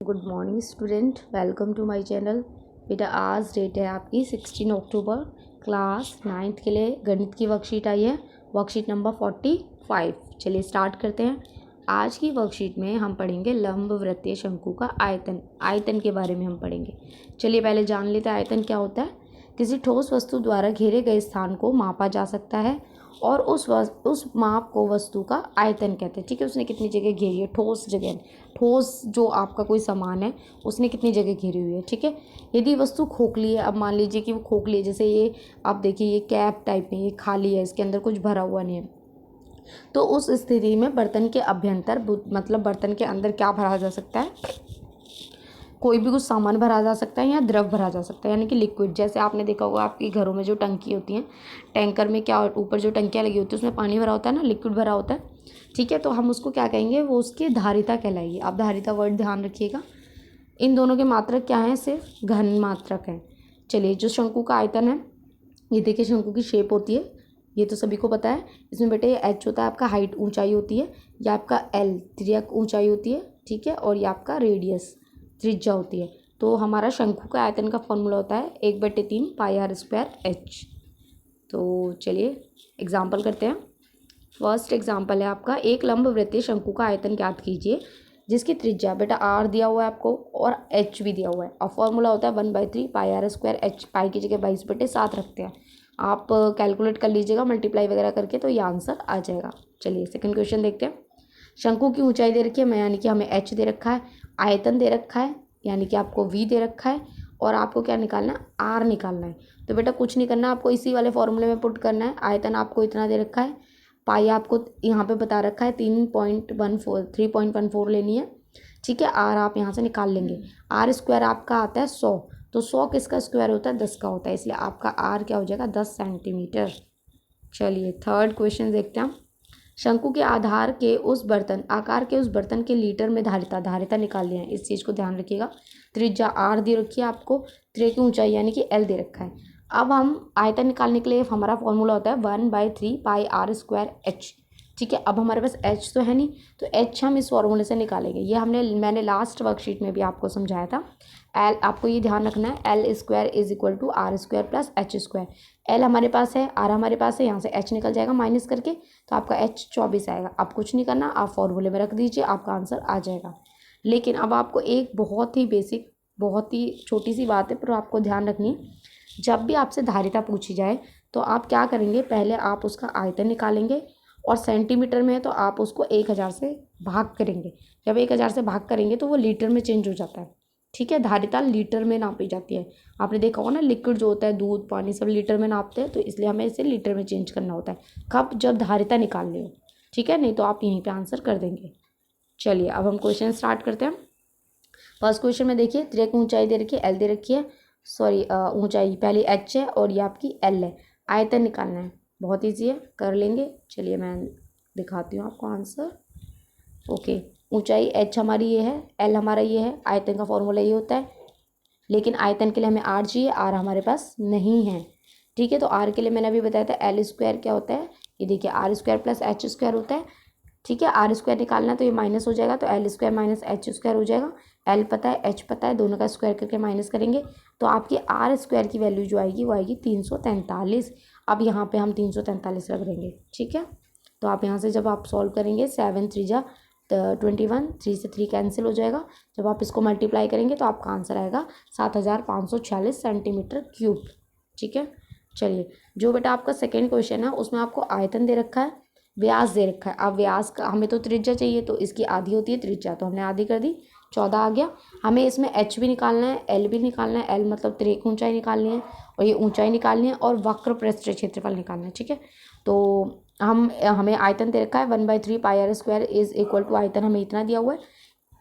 Good morning student, welcome to my channel. बेटा आज date है आपकी 16 अक्टूबर। क्लास 9th के लिए गणित की वर्कशीट आई है, वर्कशीट नंबर 45। चलिए स्टार्ट करते हैं। आज की वर्कशीट में हम पढ़ेंगे लंबवृत्तीय शंकु का आयतन। आयतन के बारे में हम पढ़ेंगे। चलिए पहले जान लेते हैं आयतन क्या होता है। किसी ठोस वस्तु द्वारा घेरे गए स्थान को मापा जा सकता है और उस माप को वस्तु का आयतन कहते हैं। ठीक है, उसने कितनी जगह घेरी है, ठोस जगह, ठोस जो आपका कोई सामान है उसने कितनी जगह घेरी हुई है। ठीक है, यदि वस्तु खोखली है, अब मान लीजिए कि वो खोखली है, जैसे ये आप देखिए ये कैप टाइप में, ये खाली है, इसके अंदर कुछ भरा हुआ नहीं है, तो उस स्थिति में बर्तन के अभ्यंतर मतलब बर्तन के अंदर क्या भरा जा सकता है, कोई भी कुछ सामान भरा जा सकता है या द्रव भरा जा सकता है, यानी कि लिक्विड। जैसे आपने देखा होगा आपके घरों में जो टंकी होती हैं, टैंकर में क्या ऊपर जो टंकियाँ लगी होती है उसमें पानी भरा होता है ना, लिक्विड भरा होता है। ठीक है, तो हम उसको क्या कहेंगे, वो उसकी धारिता कहलाएगी। आप धारिता वर्ड ध्यान रखिएगा। इन दोनों के मात्रक क्या हैं, सिर्फ घन मात्रक हैं। चलिए, जो शंकु का आयतन है, ये देखिए शंकु की शेप होती है, ये तो सभी को पता है। इसमें बेटे ये एच होता है आपका, हाइट ऊंचाई होती है, ये आपका एल त्रिज्या ऊंचाई होती है। ठीक है, और ये आपका रेडियस त्रिज्या होती है। तो हमारा शंकु का आयतन का फॉर्मूला होता है 1/3 पाई आर स्क्वायर एच। तो चलिए एग्जाम्पल करते हैं। फर्स्ट एग्जाम्पल है आपका, एक लंबवृत्तीय शंकु का आयतन ज्ञात कीजिए जिसकी त्रिज्या बेटा आर दिया हुआ है आपको और एच भी दिया हुआ है। और फॉर्मूला होता है 1/3 पाई आर स्क्वायर एच। पाई की जगह 22/7 रखते हैं। आप कैलकुलेट कर लीजिएगा मल्टीप्लाई वगैरह करके, तो ये आंसर आ जाएगा। चलिए सेकंड क्वेश्चन देखते हैं। शंकु की ऊंचाई दे रखी है, यानी कि हमें एच दे रखा है, आयतन दे रखा है यानी कि आपको वी दे रखा है, और आपको क्या निकालना है, आर निकालना है। तो बेटा कुछ नहीं करना, आपको इसी वाले फॉर्मूले में पुट करना है। आयतन आपको इतना दे रखा है, पाई आपको यहाँ पे बता रखा है 3.14 लेनी है। ठीक है, आर आप यहाँ से निकाल लेंगे। आर स्क्वायर आपका आता है 100, तो 100 किसका स्क्वायर होता है, 10 का होता है, इसलिए आपका आर क्या हो जाएगा, 10 सेंटीमीटर। चलिए थर्ड क्वेश्चन देखते हैं। शंकु के आकार के उस बर्तन के लीटर में धारिता निकाल लिया है। इस चीज़ को ध्यान रखिएगा। त्रिज्या आर दे रखी है आपको, त्रिज्या की ऊंचाई यानी कि एल दे रखा है। अब हम आयतन निकालने के लिए हमारा फॉर्मूला होता है 1/3 पाई आर स्क्वायर एच। ठीक है, अब हमारे पास एच तो है नहीं, तो एच हम इस फॉर्मूले से निकालेंगे। ये मैंने लास्ट वर्कशीट में भी आपको समझाया था। एल आपको ये ध्यान रखना है, L square is equal to R square plus H square. L हमारे पास है, आर हमारे पास है, यहाँ से एच निकल जाएगा माइनस करके, तो आपका एच 24 आएगा। आप कुछ नहीं करना, आप फॉर्मूले में रख दीजिए, आपका आंसर आ जाएगा। लेकिन अब आपको एक बहुत ही बेसिक, बहुत ही छोटी सी बात है पर आपको ध्यान रखनी है। जब भी आपसे धारिता पूछी जाए तो आप क्या करेंगे, पहले आप उसका आयतन निकालेंगे, और सेंटीमीटर में है तो आप उसको 1000 से भाग करेंगे। जब 1000 से भाग करेंगे तो वो लीटर में चेंज हो जाता है। ठीक है, धारिता लीटर में नापी जाती है। आपने देखा होगा ना, लिक्विड जो होता है, दूध पानी सब लीटर में नापते हैं, तो इसलिए हमें इसे लीटर में चेंज करना होता है। कब, जब धारिता निकालनी हो। ठीक है, नहीं तो आप यहीं पे आंसर कर देंगे। चलिए अब हम क्वेश्चन स्टार्ट करते हैं। फर्स्ट क्वेश्चन में देखिए, त्रिज्या की ऊंचाई दे रखी है, एल दे रखी है, सॉरी ऊंचाई पहली एच है और ये आपकी एल है। आयतन निकालना है, बहुत ईजी है, कर लेंगे। चलिए मैं दिखाती हूँ आपको आंसर। ओके, ऊंचाई एच हमारी ये है, एल हमारा ये है, आयतन का फॉर्मूला ये होता है। लेकिन आयतन के लिए हमें आर चाहिए, आर हमारे पास नहीं है। ठीक है, तो आर के लिए मैंने अभी बताया था एल स्क्वायर क्या होता है, ये देखिए R square plus H square होता है। ठीक है, आर स्क्वायर निकालना है तो ये माइनस हो जाएगा, तो L square minus H square हो जाएगा। एल पता है, एच पता है, दोनों का स्क्वायर करके माइनस करेंगे तो आपकी आर स्क्वायर की वैल्यू जो आएगी वो आएगी 343। अब यहाँ पे हम 343 रख देंगे। ठीक है, तो आप यहाँ से जब आप सॉल्व करेंगे, 7 3 21, 3 से 3 कैंसिल हो जाएगा। जब आप इसको मल्टीप्लाई करेंगे तो आपका आंसर आएगा 7546 सेंटीमीटर क्यूब। ठीक है, चलिए जो बेटा आपका सेकेंड क्वेश्चन है उसमें आपको आयतन दे रखा है, व्यास दे रखा है। अब व्यास का हमें तो त्रिज्या चाहिए, तो इसकी आधी होती है त्रिज्या, तो हमने आधी कर दी, 14 आ गया। हमें इसमें एच भी निकालना है, एल भी निकालना है। एल मतलब त्रिज्या की ऊंचाई निकालनी है, और ये ऊंचाई निकालनी है, और वक्र पृष्ठ क्षेत्रफल निकालना है। ठीक है, तो हमें आयतन दे रखा है 1/3 pi R square is equal to, आयतन हमें इतना दिया हुआ है।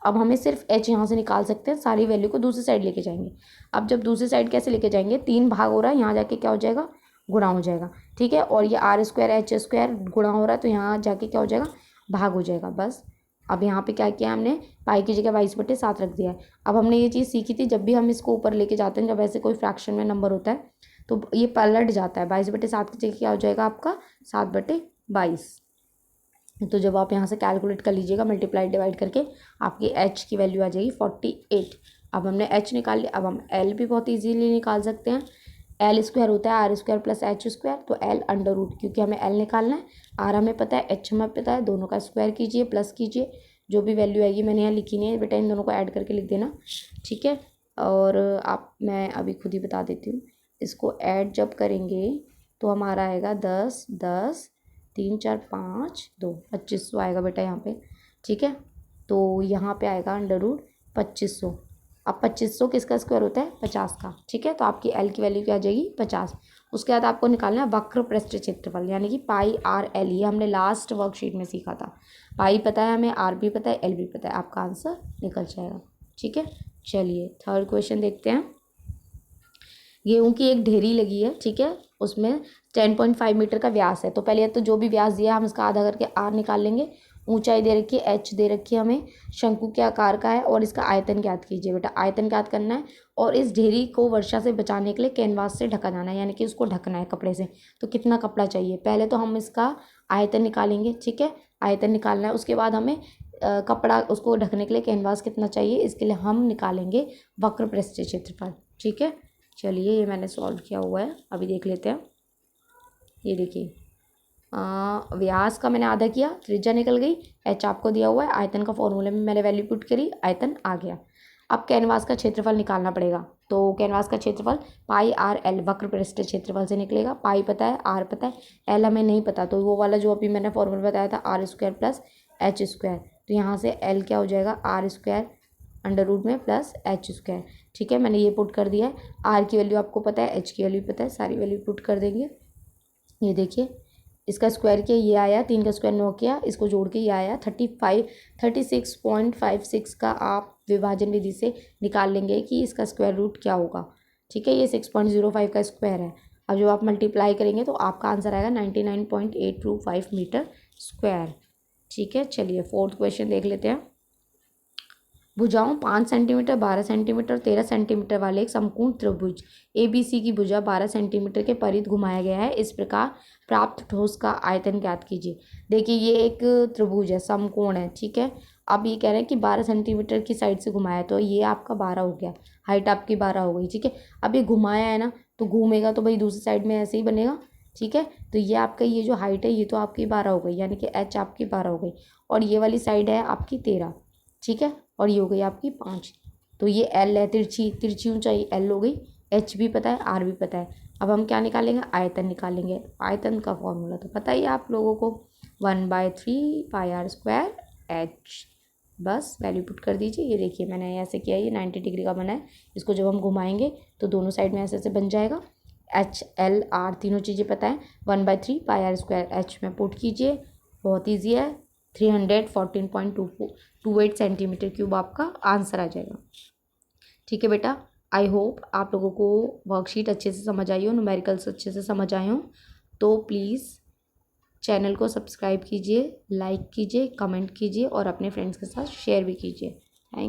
अब हमें सिर्फ एच यहाँ से निकाल सकते हैं, सारी वैल्यू को दूसरी साइड लेके जाएंगे। अब जब दूसरी साइड कैसे लेके जाएंगे, 3 भाग हो रहा है, यहाँ जाके क्या हो जाएगा, गुणा हो जाएगा। ठीक है, और ये आर स्क्वायर एच स्क्वायर गुणा हो रहा है, तो यहाँ जाके क्या हो जाएगा, भाग हो जाएगा। बस अब यहाँ पे क्या किया हमने, पाई की जगह 22/7 रख दिया है। अब हमने ये चीज़ सीखी थी, जब भी हम इसको ऊपर लेके जाते हैं, जब ऐसे कोई फ्रैक्शन में नंबर होता है तो ये पलट जाता है। 22/7 की जगह क्या हो जाएगा आपका 7/22। तो जब आप यहाँ से कैलकुलेट कर लीजिएगा मल्टीप्लाई डिवाइड करके, आपकी एच की वैल्यू आ जाएगी 48। अब हमने एच निकाल लिया, अब हम एल भी बहुत इजीली निकाल सकते हैं। एल स्क्वायर होता है R square plus H square, तो एल अंडर रूट, क्योंकि हमें एल निकालना है, आर हमें पता है, एच हमें पता है, दोनों का स्क्वायर कीजिए प्लस कीजिए, जो भी वैल्यू आएगी मैंने यहाँ लिखी नहीं है बेटा, इन दोनों को ऐड करके लिख देना, ठीक है। और मैं अभी खुद ही बता देती हूँ, इसको ऐड जब करेंगे तो हमारा आएगा 10 10 3 4 5 2, 2500 आएगा बेटा यहाँ पे, ठीक है। तो यहाँ पे आएगा अंडर रूट 2500। अब 2500 किसका स्क्वायर होता है, 50 का, ठीक है। तो आपकी एल की वैल्यू क्या आ जाएगी, 50। उसके बाद आपको निकालना है वक्र पृष्ठ क्षेत्रफल, यानी कि पाई आर एल, ये हमने लास्ट वर्कशीट में सीखा था। पाई पता है हमें, आर भी पता है, एल भी पता है, आपका आंसर निकल जाएगा, ठीक है। चलिए थर्ड क्वेश्चन देखते हैं। गेहूं की एक ढेरी लगी है, ठीक है, उसमें 10.5 मीटर का व्यास है। तो पहले तो जो भी व्यास दिया है हम इसका आधा करके आर निकाल लेंगे। ऊंचाई दे रखी है एच दे रखी है हमें, शंकु के आकार का है, और इसका आयतन ज्ञात कीजिए बेटा, आयतन ज्ञात करना है। और इस ढेरी को वर्षा से बचाने के लिए कैनवास से ढका जाना है, यानी कि उसको ढकना है कपड़े से। तो कितना कपड़ा चाहिए, पहले तो हम इसका आयतन निकालेंगे, ठीक है, आयतन निकालना है। उसके बाद हमें कपड़ा उसको ढकने के लिए कैनवास कितना चाहिए, इसके लिए हम निकालेंगे वक्र पृष्ठ क्षेत्रफल, ठीक है। चलिए ये मैंने सॉल्व किया हुआ है, अभी देख लेते हैं। ये देखिए, व्यास का मैंने आधा किया, त्रिज्या निकल गई, एच आपको दिया हुआ है, आयतन का फॉर्मूले में मैंने वैल्यू पुट करी, आयतन आ गया। अब कैनवास का क्षेत्रफल निकालना पड़ेगा। तो कैनवास का क्षेत्रफल पाई आर एल वक्र पृष्ठ क्षेत्रफल से निकलेगा। पाई पता है, आर पता है, एल हमें नहीं पता, तो वो वाला जो अभी मैंने फॉर्मूला बताया था R square plus H square, तो यहाँ से एल क्या हो जाएगा, आर स्क्वायर अंडर रूट में प्लस एच स्क्वायर, ठीक है। मैंने ये पुट कर दिया है। आर की वैल्यू आपको पता है, एच की वैल्यू पता है, सारी वैल्यू पुट कर देंगे। ये देखिए, इसका स्क्वायर किया ये आया, 3 का स्क्वायर 9 किया, इसको जोड़ के ये आया 36.56 का आप विभाजन विधि से निकाल लेंगे कि इसका स्क्वायर रूट क्या होगा, ठीक है। ये 6.05 का स्क्वायर है। अब जब आप मल्टीप्लाई करेंगे तो आपका आंसर आएगा 99.825 मीटर स्क्वायर, ठीक है। चलिए फोर्थ क्वेश्चन देख लेते हैं। भुजाओं 5 सेंटीमीटर 12 सेंटीमीटर 13 सेंटीमीटर वाले एक समकोण त्रिभुज ABC की भुजा 12 सेंटीमीटर के परिध घुमाया गया है। इस प्रकार प्राप्त ठोस का आयतन ज्ञात कीजिए। देखिए ये एक त्रिभुज है, समकोण है, ठीक है। अब ये कह रहे हैं कि 12 सेंटीमीटर की साइड से घुमाया, तो ये आपका 12 हो गया, हाइट आपकी 12 हो गई, ठीक है। अब ये घुमाया है ना, तो घूमेगा तो भाई दूसरी साइड में ऐसे ही बनेगा, ठीक है। तो ये आपका ये जो हाइट है ये तो आपकी 12 हो गई, यानी कि एच आपकी 12 हो गई, और ये वाली साइड है आपकी 13, ठीक है, और ये हो गई आपकी 5। तो ये एल है, तिरछी तिरछी ऊंचाई एल हो गई, एच भी पता है, आर भी पता है। अब हम क्या निकालेंगे, आयतन निकालेंगे। आयतन का फॉर्मूला तो पता ही है आप लोगों को, 1/3 पाई आर स्क्वायर एच, बस वैल्यू पुट कर दीजिए। ये देखिए मैंने ऐसे किया, ये 90 डिग्री का बना है, इसको जब हम घुमाएंगे तो दोनों साइड में ऐसे ऐसे बन जाएगा। एच एल आर तीनों चीज़ें पता है, 1/3 पाई आर स्क्वायर एच में पुट कीजिए, बहुत ईजी है, 314.28 सेंटीमीटर क्यूब आपका आंसर आ जाएगा, ठीक है बेटा। आई होप आप लोगों को वर्कशीट अच्छे से समझ आई हो, न्यूमेरिकल्स अच्छे से समझ आए हो। तो प्लीज़ चैनल को सब्सक्राइब कीजिए, लाइक कीजिए, कमेंट कीजिए और अपने फ्रेंड्स के साथ शेयर भी कीजिए।